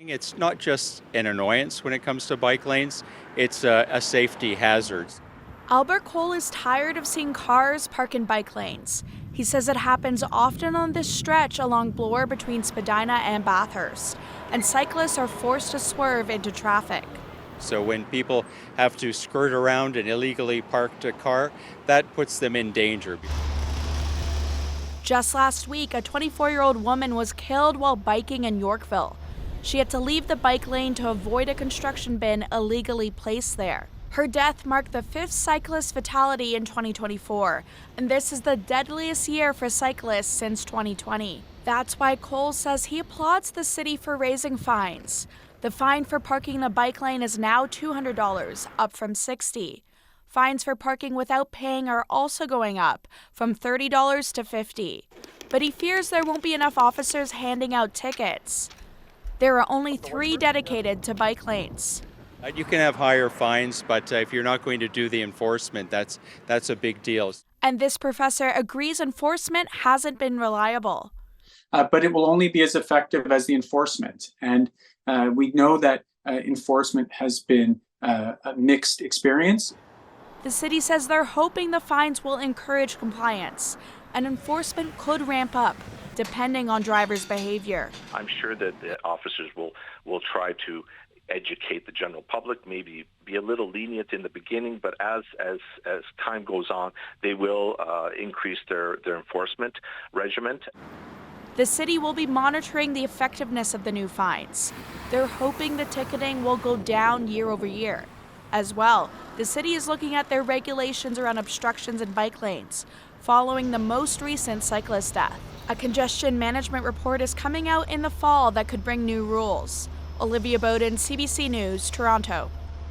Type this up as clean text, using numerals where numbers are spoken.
It's not just an annoyance when it comes to bike lanes, it's a safety hazard. Albert Cole is tired of seeing cars park in bike lanes. He says it happens often on this stretch along Bloor between Spadina and Bathurst, and cyclists are forced to swerve into traffic. So when people have to skirt around an illegally parked car, that puts them in danger. Just last week, a 24-year-old woman was killed while biking in Yorkville. She had to leave the bike lane to avoid a construction bin illegally placed there. Her death marked the 5th cyclist fatality in 2024, and this is the deadliest year for cyclists since 2020. That's why Cole says he applauds the city for raising fines. The fine for parking in a bike lane is now $200, up from $60. Fines for parking without paying are also going up, from $30 to $50. But he fears there won't be enough officers handing out tickets. There are only 3 dedicated to bike lanes. You can have higher fines, but if you're not going to do the enforcement, that's a big deal. And this professor agrees enforcement hasn't been reliable. But it will only be as effective as the enforcement. And we know that enforcement has been a mixed experience. The city says they're hoping the fines will encourage compliance, and enforcement could ramp up, depending on drivers' behavior. I'm sure that the officers will try to educate the general public, maybe be a little lenient in the beginning, but as time goes on, they will increase their enforcement regimen. The city will be monitoring the effectiveness of the new fines. They're hoping the ticketing will go down year over year. As well, the city is looking at their regulations around obstructions in bike lanes, following the most recent cyclist death. A congestion management report is coming out in the fall that could bring new rules. Olivia Bowden, CBC News, Toronto.